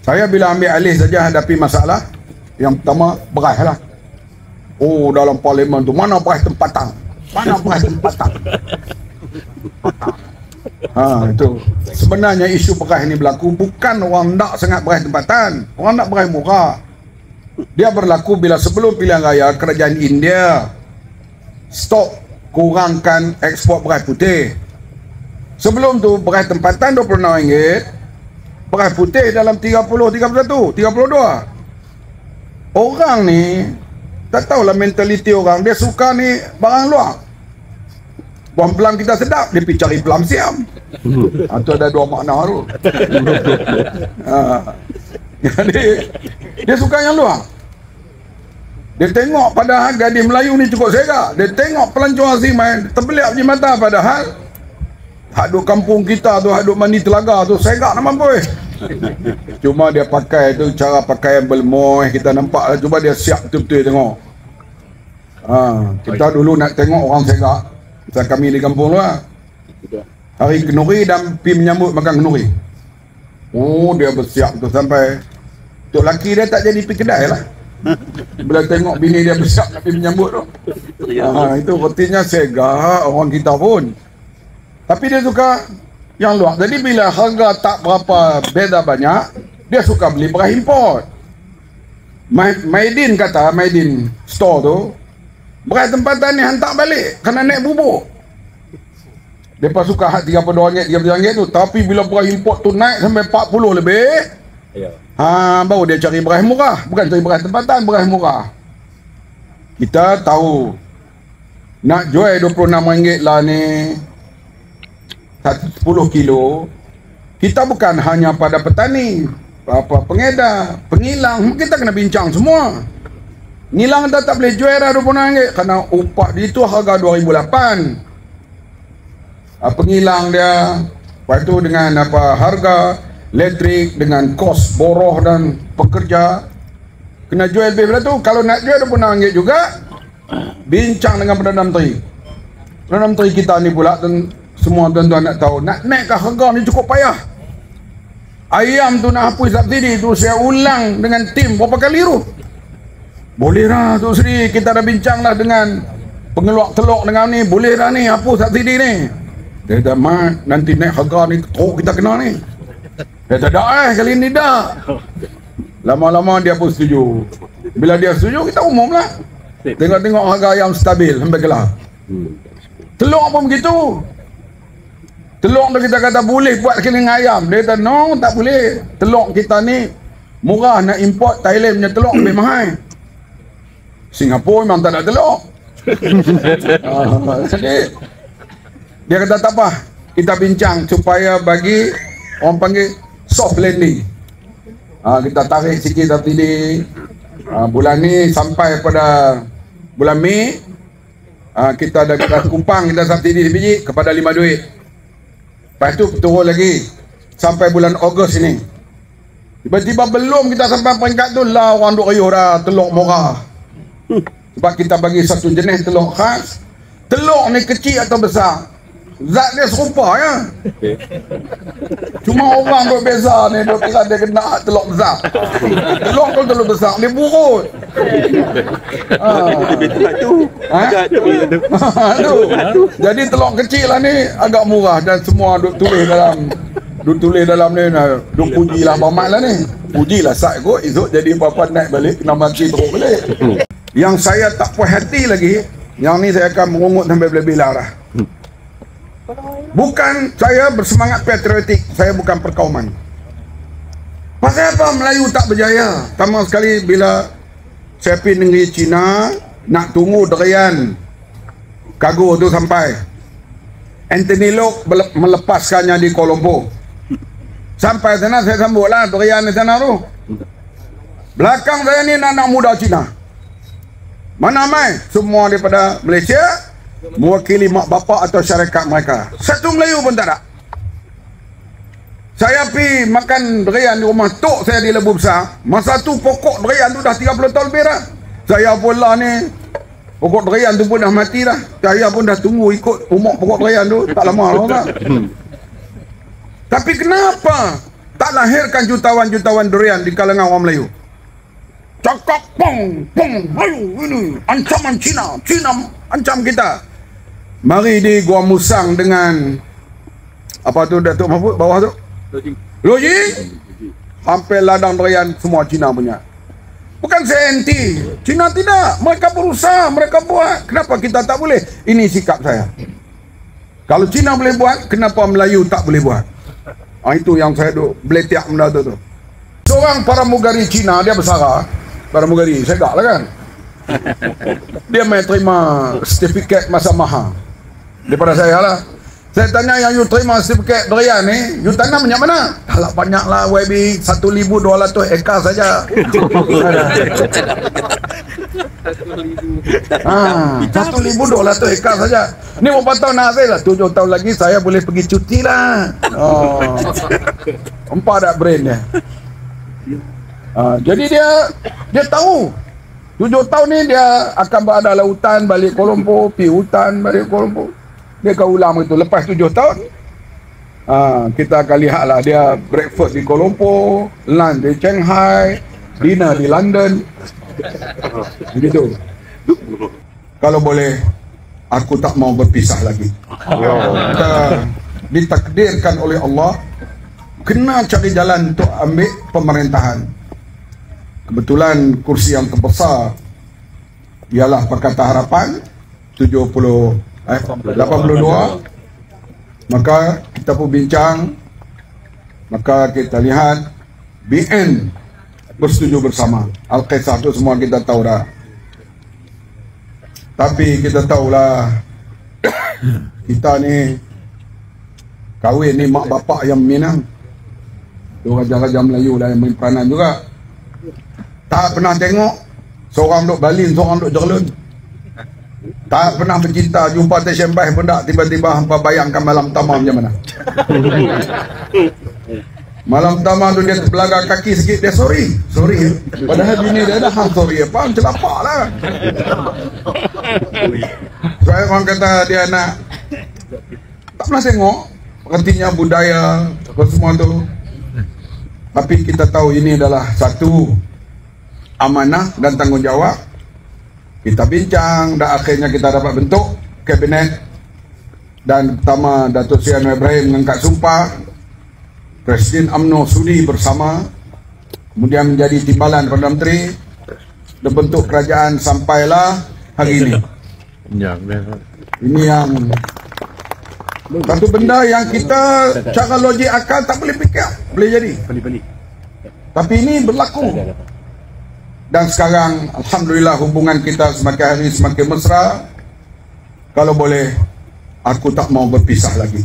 Saya bila ambil alih saja hadapi masalah, yang pertama beras lah. Oh, dalam parlimen tu mana beras tempatan? Mana beras tempatan? Itu sebenarnya isu beras ini berlaku bukan orang nak sangat beras tempatan, orang nak beras murah. Dia berlaku bila sebelum pilihan raya kerajaan India stop kurangkan ekspor beras putih. Sebelum tu beras tempatan RM26, beras putih dalam 30, 31, 32. Orang ni tak tahulah mentaliti orang, dia suka ni barang luar. Buang pelam kita sedap, dia pergi cari pelam siam. Itu ada dua makna tu. Jadi dia suka yang luar. Dia tengok padahal gadis Melayu ni cukup serak. Dia tengok pelancong asing main terbelik je mata, padahal hak duk kampung kita tu, hak duk mandi telaga tu serak nak mampu. Cuma dia pakai tu cara pakai yang bermoh, kita nampak lah. Cuba dia siap betul-betul tengok. Kita dulu nak tengok orang serak. Misal kami di kampung lah, hari kenuri dan pergi menyambut makan kenuri. Oh, dia bersiap tu sampai tok laki dia tak jadi pergi kedai lah. Bila tengok bini dia bersiap nak pergi menyambut tu. Itu artinya segar orang kita pun. Tapi dia suka yang luar. Jadi bila harga tak berapa beza banyak, dia suka beli beras import. Maidin kata, Maidin store tu, beras tempatan ni hantar balik kena naik bubuk. Mereka suka hak RM32, RM33 tu. Tapi bila beras import tu naik sampai 40 lebih, baru dia cari beras murah. Bukan cari beras tempatan, beras murah. Kita tahu nak jual RM26 lah ni 10 kilo. Kita bukan hanya pada petani, pengedar, pengilang, kita kena bincang semua. Ngilang kita tak boleh jual dah RM26 kerana upah dia tu harga 2008. Pengilang dia, lepas tu dengan harga elektrik, dengan kos boroh dan pekerja, kena jual lebih pada tu. Kalau nak jual RM26 juga, bincang dengan Perdana Menteri. Perdana Menteri kita ni pula, dan semua tuan-tuan nak tahu, nak naikkan harga ni cukup payah. Ayam tu nak hapus subsidi tu, saya ulang dengan tim berapa kali tu. Boleh lah tu Sri, kita dah bincang lah dengan pengeluar telur dengan ni, boleh dah ni hapus subsidi ni. Dia kata, Mat, nanti naik harga ni teruk kita kena ni. Dia kata, kali ni dah. Lama-lama dia pun setuju. Bila dia setuju, kita umum lah. Tengok-tengok harga ayam stabil sampai kelar. Telur pun begitu. Telur tu kita kata boleh buat keling ayam. Dia kata, no, tak boleh. Telur kita ni murah, nak import Thailand punya telur lebih mahal. Singapura memang tak ada telur. Jadi dia kata tak apa, kita bincang supaya bagi orang panggil soft landing. Kita tarik sikit subsidi. Bulan ni sampai pada bulan Mei, kita dah kumpang, kita subsidi biji kepada 5 duit. Lepas tu turun lagi sampai bulan Ogos ini. Tiba-tiba belum kita sampai peringkat tu lah orang duk riuh dah telur murah. Sebab kita bagi satu jenis telur khas. Telur ni kecil atau besar, zat dia serupa ya. Cuma orang berbeza ni, dia kira dia kena telur besar. Telur tu telur besar, dia burut. Jadi telur kecil lah ni agak murah dan semua duk tulis dalam ni, duk pujilah Mamat lah ni. Pujilah sak kot, esok jadi berapa naik balik, kena mati teruk balik. Yang saya tak puas hati lagi, yang ni saya akan mengungut sampai bila-bila dah. Bukan saya bersemangat patriotik, saya bukan perkauman. Pasal apa Melayu tak berjaya? Pertama sekali bila saya pergi negeri Cina, nak tunggu derian kargo tu sampai. Anthony Lok melepaskannya di Kuala Lumpur. Sampai sana saya sambutlah derian di sana tu. Belakang saya ni anak muda Cina. Mana mai? Semua daripada Malaysia, mewakili mak bapak atau syarikat mereka. Satu Melayu pun tak ada. Saya pergi makan durian di rumah tok saya di Lebuh Besar. Masa tu pokok durian tu dah 30 tahun lebih dah. Saya pula ni, pokok durian tu pun dah mati dah. Saya pun dah tunggu ikut umur pokok durian tu. Tak lama lah. Tapi kenapa tak lahirkan jutawan-jutawan durian di kalangan orang Melayu. Cakap pong, ayo ini ancaman Cina ancam kita. Mari di Gua Musang dengan apa tu Datuk Mahfud bawah tu? Lojing. Hampir ladang durian semua Cina punya. Bukan saya anti. Cina tidak. Mereka berusaha, mereka buat. Kenapa kita tak boleh? Ini sikap saya. Kalau Cina boleh buat, kenapa Melayu tak boleh buat? Itu yang saya duk beletiak benda tu. Seorang paramugari Cina, dia bersara. Paramugari, segak lah kan. Dia main terima sertifikat masa maha daripada saya lah. Saya tanya, yang you terima sertifikat durian ni, you tanam banyak mana? Alah banyak lah YB, 1,200 ekar saja. 1,200 ekar saja. Ni berapa tahun nak saya lah? 7 tahun lagi saya boleh pergi cuti lah. Empat dah brain dia. Jadi dia tahu 7 tahun ni dia akan berada lautan balik Kuala Lumpur, pergi hutan balik Kuala Lumpur. Dia akan ulang itu. Lepas 7 tahun kita akan lihatlah dia breakfast di Kuala Lumpur, lunch di Shanghai, dinner di London. Begitu. Kalau boleh, aku tak mau berpisah lagi. Kita ditakdirkan oleh Allah kena cari jalan untuk ambil pemerintahan. Kebetulan kursi yang terbesar ialah Pakatan Harapan 82. Maka kita pun bincang, maka kita lihat BN bersetuju bersama. Al-Qaisar tu semua kita tahu dah. Tapi kita tahulah kita ni kahwin ni mak bapak yang Minang. Tu raja-raja Melayu lah yang main peranan juga. Tak pernah tengok seorang duk Balin, seorang duk Jerlun. Tak pernah bercinta, jumpa stesen bas pun tak. Tiba-tiba hampa bayangkan malam pertama macam mana. Malam pertama tu dia terbelaga kaki sikit, dia sorry. Padahal bini dia dah sorry apa, celapak lah. Soalnya orang kata dia nak tak pernah tengok artinya budaya apa semua tu. Tapi kita tahu ini adalah satu amanah dan tanggungjawab. Kita bincang dan akhirnya kita dapat bentuk kabinet, dan pertama Datuk Seri Anwar Ibrahim mengangkat sumpah, Presiden UMNO sudi bersama, kemudian menjadi timbalan Perdana Menteri, dibentuk kerajaan sampailah hari ini. Ini yang satu benda yang kita cara logik akal tak boleh fikir boleh jadi. Tapi ini berlaku. Dan sekarang alhamdulillah hubungan kita semakin hari semakin mesra. Kalau boleh, aku tak mau berpisah lagi.